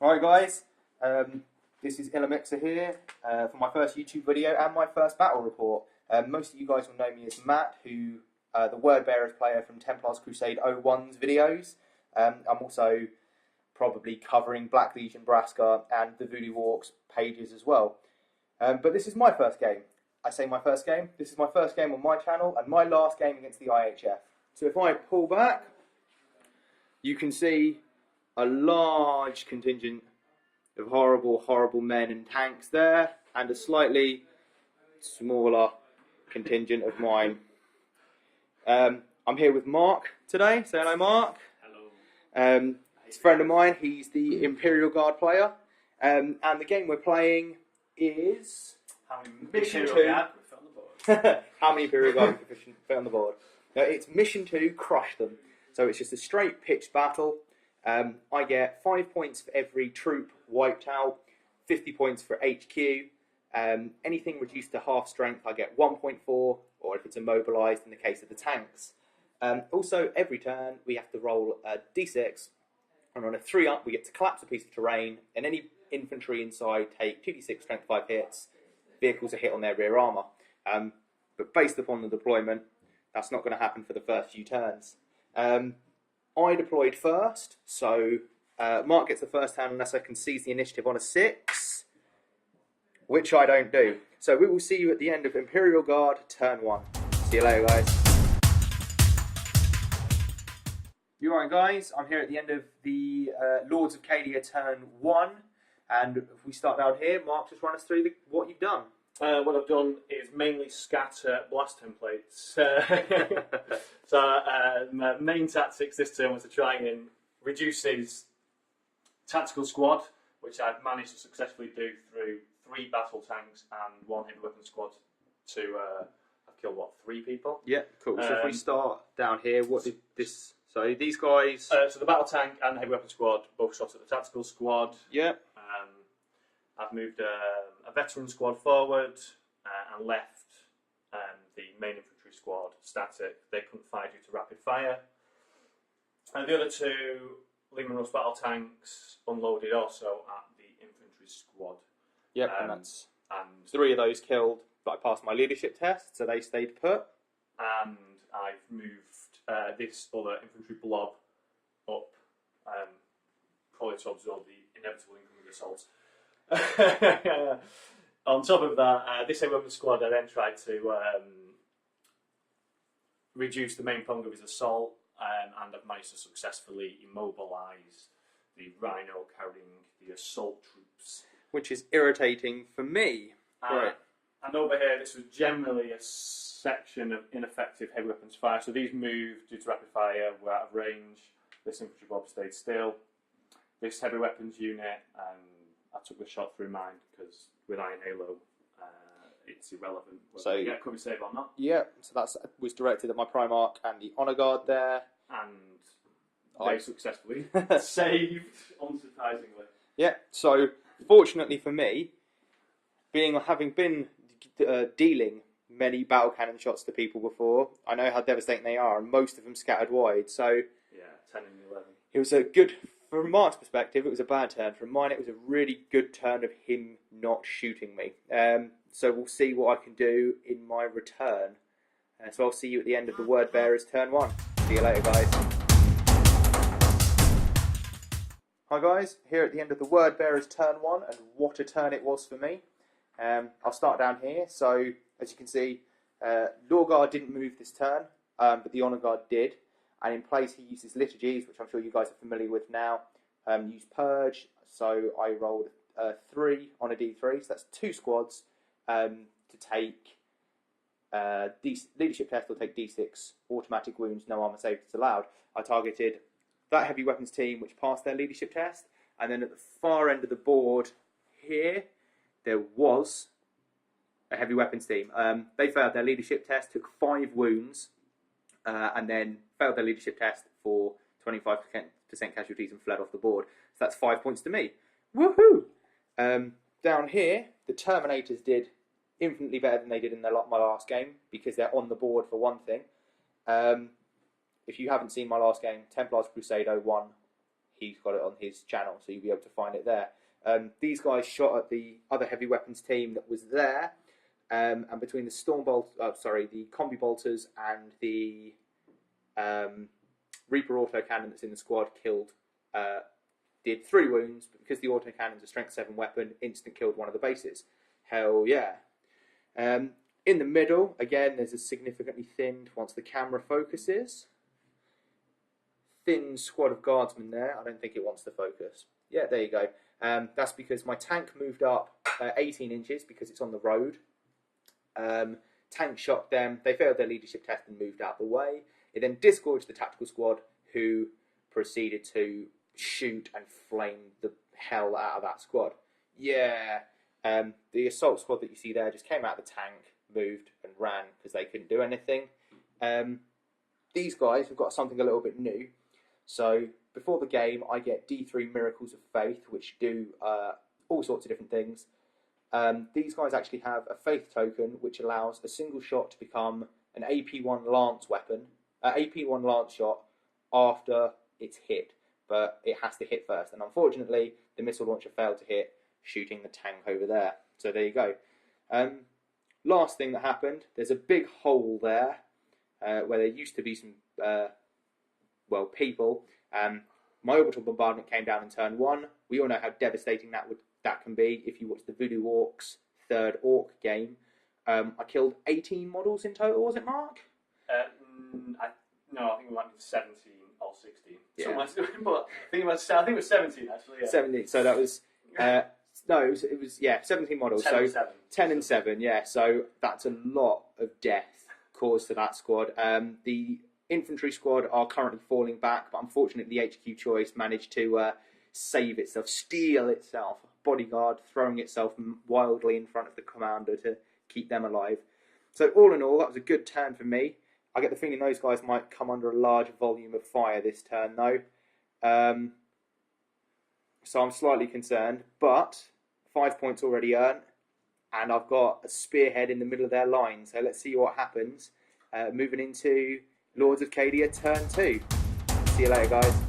Alright guys, this is Illamixer here for my first YouTube video and my first battle report. Most of you guys will know me as Matt, who the Word Bearers player from Templars Crusade 01's videos. I'm also probably covering Black Legion Braska and the Voodoo Orks pages as well. But this is my first game. I say my first game. This is my first game on my channel and my last game against the IHF. So if I pull back, you can see a large contingent of horrible men and tanks there, and a slightly smaller contingent of mine. I'm here with Mark today. Say hello, Mark. Hello. He's a friend of mine. He's the Imperial Guard player. And the game we're playing is... How many Mission 2. Guard can fit on the board? How many Imperial Guard can fit on the board? No, it's Mission 2, Crush Them. So it's just a straight pitched battle. I get 5 points for every troop wiped out, 50 points for HQ. Anything reduced to half strength, I get 1 point for, or if it's immobilised in the case of the tanks. Also, every turn we have to roll a d6, and on a 3-up we get to collapse a piece of terrain, and any infantry inside take 2d6 strength 5 hits. Vehicles are hit on their rear armour. But based upon the deployment, that's not going to happen for the first few turns. I deployed first, so Mark gets the first turn unless I can seize the initiative on a 6, which I don't do. So we will see you at the end of Imperial Guard turn 1. See you later, guys. You alright, guys? I'm here at the end of the Lords of Cadia turn 1, and if we start down here, Mark, just run us through what you've done. What I've done is mainly scatter blast templates. So my main tactics this turn was to try and reduce his tactical squad, which I've managed to successfully do through 3 battle tanks and 1 heavy weapon squad to I've killed, what, 3 people? Yeah, cool. So if we start down here, what did this... So these guys... So the battle tank and the heavy weapon squad both shot at the tactical squad. Yeah. I've moved a veteran squad forward and left the main infantry squad static. They couldn't fire due to rapid fire. And the other 2 Lehman Russ battle tanks unloaded also at the infantry squad. Yep, and 3 of those killed, but I passed my leadership test, so they stayed put. And I've moved this other infantry blob up, probably to absorb the inevitable incoming assault. On top of that, this heavy weapon squad, I then tried to reduce the main prong of his assault, and I've managed to successfully immobilise the Rhino carrying the assault troops. Which is irritating for me. Right. And over here, this was generally a section of ineffective heavy weapons fire. So these moved due to rapid fire, were out of range. This infantry blob stayed still. This heavy weapons unit, I took the shot through mine because with Iron Halo, it's irrelevant whether you get a cover save or not. Yeah, so that was directed at my Primarch and the Honour Guard there. And they successfully saved, unsurprisingly. Yeah, so fortunately for me, having been dealing many battle cannon shots to people before, I know how devastating they are, and most of them scattered wide. So yeah, 10 and 11. It was a good... From Mark's perspective, it was a bad turn. From mine, it was a really good turn of him not shooting me. So we'll see what I can do in my return. So I'll see you at the end of the Word Bearers turn 1. See you later, guys. Hi guys, here at the end of the Word Bearers turn 1, and what a turn it was for me. I'll start down here. So as you can see, Law Guard didn't move this turn, but the Honour Guard did. And in place he uses liturgies, which I'm sure you guys are familiar with now. Use Purge, so I rolled 3 on a D3, so that's 2 squads to take leadership test will take D6 automatic wounds, no armour save is allowed. I targeted that heavy weapons team which passed their leadership test, and then at the far end of the board here there was a heavy weapons team. They failed their leadership test, took 5 wounds, and then failed their leadership test for 25% casualties and fled off the board. So that's 5 points to me. Woohoo! Down here, the Terminators did infinitely better than they did in my last game, because they're on the board for one thing. If you haven't seen my last game, Templars Crusade 01, he's got it on his channel, so you'll be able to find it there. These guys shot at the other heavy weapons team that was there, and between the the combi bolters and the Reaper autocannon that's in the squad did 3 wounds, but because the autocannon's a strength 7 weapon, instant killed one of the bases. Hell yeah. In the middle, again, there's a significantly thinned, once the camera focuses, thin squad of guardsmen there. I don't think it wants to focus. Yeah, there you go. That's because my tank moved up 18 inches because it's on the road. Tank shot them. They failed their leadership test and moved out the way. It then disgorged the tactical squad, who proceeded to shoot and flame the hell out of that squad. Yeah. The assault squad that you see there just came out of the tank, moved and ran because they couldn't do anything. These guys have got something a little bit new. So before the game, I get D3 Miracles of Faith, which do all sorts of different things. These guys actually have a Faith token, which allows a single shot to become an AP1 Lance weapon, AP1 Lance shot after it's hit, but it has to hit first. And unfortunately, the missile launcher failed to hit, shooting the tank over there. So there you go. Last thing that happened, there's a big hole there where there used to be some people. My orbital bombardment came down in turn 1. We all know how devastating that can be. If you watch the Voodoo Orks 3rd Ork game, I killed 18 models in total. Was it, Mark? No, I think it might be 17 or 16. Yeah. But I think it was 17 actually. Yeah. 17. So that was it was 17 models. 10 so and 7. 10 and 7. Yeah. So that's a lot of death caused to that squad. The infantry squad are currently falling back, but unfortunately the HQ choice managed to save itself, steal itself, bodyguard throwing itself wildly in front of the commander to keep them alive. So all in all, that was a good turn for me. I get the feeling those guys might come under a large volume of fire this turn though. So I'm slightly concerned, but 5 points already earned, and I've got a spearhead in the middle of their line, so let's see what happens. Moving into Lords of Cadia turn 2. See you later, guys.